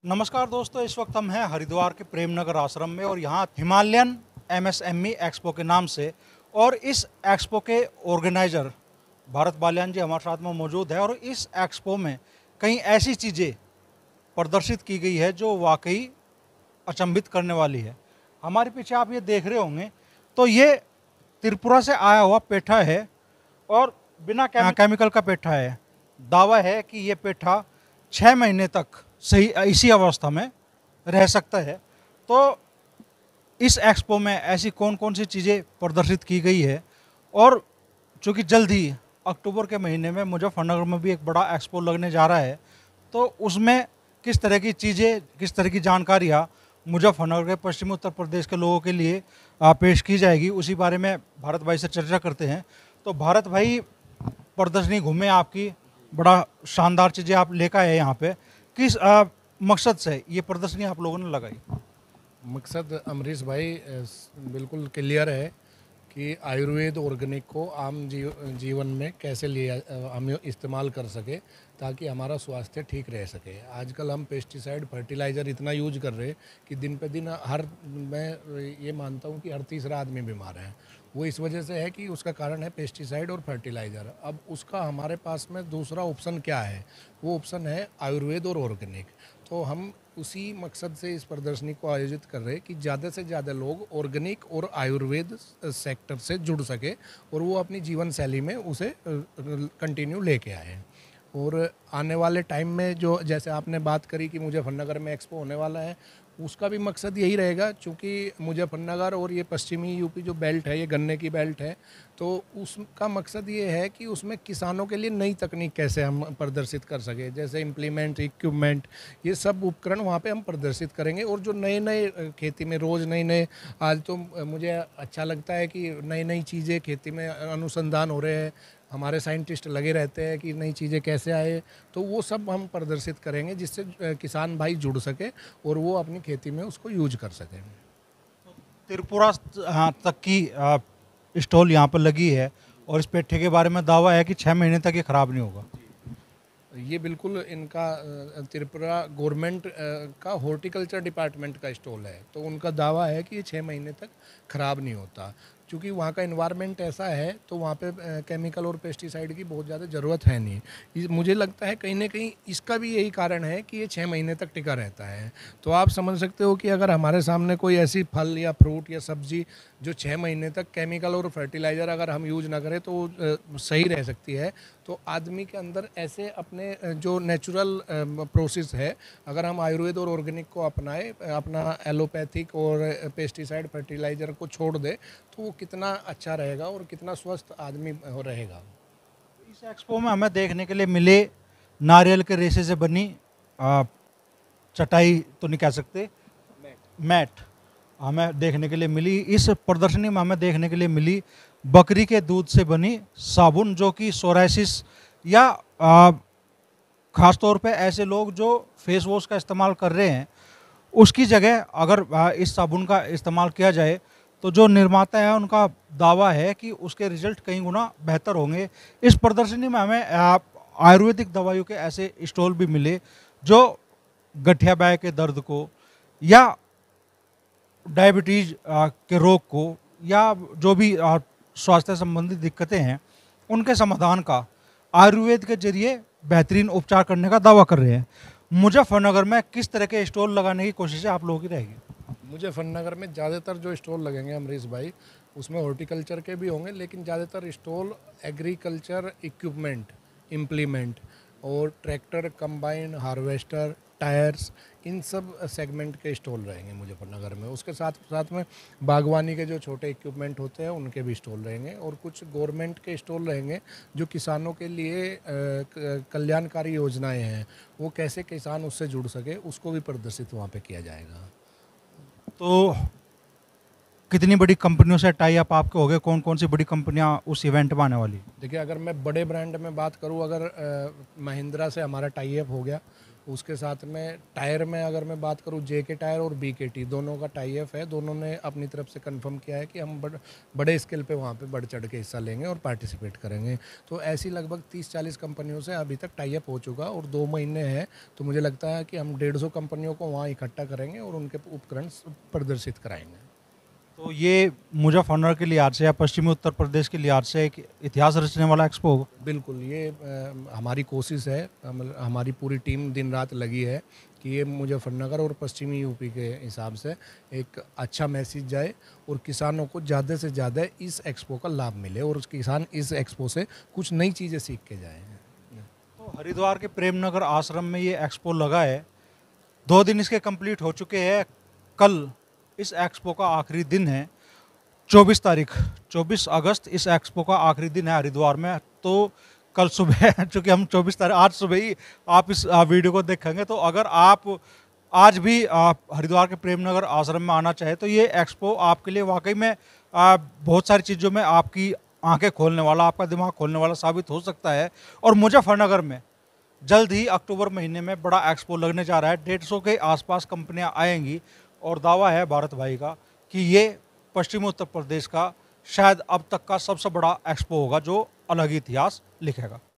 नमस्कार दोस्तों, इस वक्त हम हैं हरिद्वार के प्रेमनगर आश्रम में और यहाँ हिमालयन एमएसएमई एक्सपो के नाम से। और इस एक्सपो के ऑर्गेनाइजर भारत बालियान जी हमारे साथ में मौजूद है। और इस एक्सपो में कई ऐसी चीज़ें प्रदर्शित की गई है जो वाकई अचंभित करने वाली है। हमारे पीछे आप ये देख रहे होंगे तो ये त्रिपुरा से आया हुआ पेठा है और बिना केमिकल का पेठा है। दावा है कि ये पेठा 6 महीने तक सही इसी अवस्था में रह सकता है। तो इस एक्सपो में ऐसी कौन कौन सी चीज़ें प्रदर्शित की गई है, और चूँकि जल्द ही अक्टूबर के महीने में मुजफ्फरनगर में भी एक बड़ा एक्सपो लगने जा रहा है, तो उसमें किस तरह की चीज़ें, किस तरह की जानकारियाँ मुजफ्फरनगर के पश्चिमी उत्तर प्रदेश के लोगों के लिए पेश की जाएगी, उसी बारे में भारत भाई से चर्चा करते हैं। तो भारत भाई, प्रदर्शनी घूमे आपकी, बड़ा शानदार चीज़ें आप लेकर आए यहाँ पे। किस मकसद से ये प्रदर्शनी आप लोगों ने लगाई? मकसद अमरीश भाई बिल्कुल क्लियर है कि आयुर्वेद ऑर्गेनिक को आम जीवन में कैसे हम इस्तेमाल कर सके ताकि हमारा स्वास्थ्य ठीक रह सके। आजकल हम पेस्टिसाइड फर्टिलाइज़र इतना यूज कर रहे हैं कि दिन पे दिन मैं ये मानता हूँ कि हर तीसरा आदमी बीमार है। वो इस वजह से है कि उसका कारण है पेस्टिसाइड और फर्टिलाइज़र। अब उसका हमारे पास में दूसरा ऑप्शन क्या है? वो ऑप्शन है आयुर्वेद और ऑर्गेनिक। तो हम उसी मकसद से इस प्रदर्शनी को आयोजित कर रहे हैं कि ज़्यादा से ज़्यादा लोग ऑर्गेनिक और आयुर्वेद सेक्टर से जुड़ सके और वो अपनी जीवन शैली में उसे कंटिन्यू लेके आए। और आने वाले टाइम में जो जैसे आपने बात करी कि मुजफ्फरनगर में एक्सपो होने वाला है, उसका भी मकसद यही रहेगा। चूँकि मुजफ्फरनगर और ये पश्चिमी यूपी जो बेल्ट है, ये गन्ने की बेल्ट है, तो उसका मकसद ये है कि उसमें किसानों के लिए नई तकनीक कैसे हम प्रदर्शित कर सके, जैसे इम्प्लीमेंट, इक्विपमेंट, ये सब उपकरण वहाँ पे हम प्रदर्शित करेंगे। और जो नए नए खेती में रोज़ नए नए, आज तो मुझे अच्छा लगता है कि नई नई चीज़ें खेती में अनुसंधान हो रहे हैं, हमारे साइंटिस्ट लगे रहते हैं कि नई चीज़ें कैसे आए, तो वो सब हम प्रदर्शित करेंगे जिससे किसान भाई जुड़ सके और वो अपनी खेती में उसको यूज कर सकें। त्रिपुरा तक की स्टॉल यहाँ पर लगी है और इस पेठे के बारे में दावा है कि 6 महीने तक ये खराब नहीं होगा। ये बिल्कुल इनका त्रिपुरा गवर्नमेंट का हॉर्टिकल्चर डिपार्टमेंट का स्टॉल है, तो उनका दावा है कि ये 6 महीने तक ख़राब नहीं होता। क्योंकि वहाँ का इन्वायरमेंट ऐसा है, तो वहाँ पे केमिकल और पेस्टिसाइड की बहुत ज़्यादा ज़रूरत है नहीं। मुझे लगता है कहीं ना कहीं इसका भी यही कारण है कि ये 6 महीने तक टिका रहता है। तो आप समझ सकते हो कि अगर हमारे सामने कोई ऐसी फल या फ्रूट या सब्जी जो 6 महीने तक केमिकल और फर्टिलाइज़र अगर हम यूज ना करें तो सही रह सकती है। तो आदमी के अंदर ऐसे अपने जो नेचुरल प्रोसेस है, अगर हम आयुर्वेद और ऑर्गेनिक को अपनाएं, अपना एलोपैथिक और पेस्टिसाइड फर्टिलाइज़र को छोड़ दे, तो वो कितना अच्छा रहेगा और कितना स्वस्थ आदमी रहेगा। इस एक्सपो में हमें देखने के लिए मिले नारियल के रेशे से बनी चटाई तो नहीं कह सकते, मैट हमें देखने के लिए मिली। इस प्रदर्शनी में हमें देखने के लिए मिली बकरी के दूध से बनी साबुन, जो कि सोराइसिस या ख़ास तौर पे ऐसे लोग जो फेस वॉश का इस्तेमाल कर रहे हैं, उसकी जगह अगर इस साबुन का इस्तेमाल किया जाए तो जो निर्माता है उनका दावा है कि उसके रिजल्ट कई गुना बेहतर होंगे। इस प्रदर्शनी में हमें आयुर्वेदिक दवाइयों के ऐसे स्टॉल भी मिले जो गठिया बाय के दर्द को या डायबिटीज़ के रोग को या जो भी स्वास्थ्य संबंधी दिक्कतें हैं, उनके समाधान का आयुर्वेद के जरिए बेहतरीन उपचार करने का दावा कर रहे हैं। मुजफ्फरनगर में किस तरह के स्टॉल लगाने की कोशिश आप लोगों की रहेगी? मुजफ्फरनगर में ज़्यादातर जो स्टॉल लगेंगे अमरीश भाई, उसमें हॉर्टिकल्चर के भी होंगे, लेकिन ज़्यादातर स्टॉल एग्रीकल्चर इक्विपमेंट, इम्प्लीमेंट और ट्रैक्टर, कंबाइन, हार्वेस्टर, टायर्स, इन सब सेगमेंट के स्टॉल रहेंगे मुजफ्फरनगर में। उसके साथ साथ में बागवानी के जो छोटे इक्विपमेंट होते हैं उनके भी स्टॉल रहेंगे और कुछ गवर्नमेंट के स्टॉल रहेंगे जो किसानों के लिए कल्याणकारी योजनाएं हैं, वो कैसे किसान उससे जुड़ सके, उसको भी प्रदर्शित वहाँ पे किया जाएगा। तो कितनी बड़ी कंपनियों से टाई अप आपके हो गए? कौन कौन सी बड़ी कंपनियां उस इवेंट में आने वाली? देखिए, अगर मैं बड़े ब्रांड में बात करूं, अगर महिंद्रा से हमारा टाई अप हो गया, उसके साथ में टायर में अगर मैं बात करूँ, JK टायर और BKT दोनों का टाई अप है। दोनों ने अपनी तरफ से कंफर्म किया है कि हम बड़े स्केल पे वहाँ पे बढ़ चढ़ के हिस्सा लेंगे और पार्टिसिपेट करेंगे। तो ऐसी लगभग 30-40 कंपनियों से अभी तक टाई अप हो चुका और 2 महीने हैं, तो मुझे लगता है कि हम 150 कंपनियों को वहाँ इकट्ठा करेंगे और उनके उपकरण प्रदर्शित कराएंगे। तो ये मुजफ्फरनगर के लिहाज से या पश्चिमी उत्तर प्रदेश के लिहाज से एक इतिहास रचने वाला एक्सपो होगा। बिल्कुल, ये हमारी कोशिश है, हमारी पूरी टीम दिन रात लगी है कि ये मुजफ्फरनगर और पश्चिमी यूपी के हिसाब से एक अच्छा मैसेज जाए और किसानों को ज़्यादा से ज़्यादा इस एक्सपो का लाभ मिले और किसान इस एक्सपो से कुछ नई चीज़ें सीख के जाएँ। तो हरिद्वार के प्रेमनगर आश्रम में ये एक्सपो लगा है, 2 दिन इसके कंप्लीट हो चुके हैं। कल इस एक्सपो का आखिरी दिन है, 24 तारीख 24 अगस्त इस एक्सपो का आखिरी दिन है हरिद्वार में। तो कल सुबह चूँकि हम 24 तारीख आज सुबह ही आप इस वीडियो को देखेंगे, तो अगर आप आज भी हरिद्वार के प्रेमनगर आश्रम में आना चाहे तो ये एक्सपो आपके लिए वाकई में बहुत सारी चीज़ों में आपकी आंखें खोलने वाला, आपका दिमाग खोलने वाला साबित हो सकता है। और मुजफ्फरनगर में जल्द ही अक्टूबर महीने में बड़ा एक्सपो लगने जा रहा है, 150 के आसपास कंपनियां आएंगी और दावा है भारत भाई का कि ये पश्चिमी उत्तर प्रदेश का शायद अब तक का सबसे बड़ा एक्सपो होगा जो अलग ही इतिहास लिखेगा।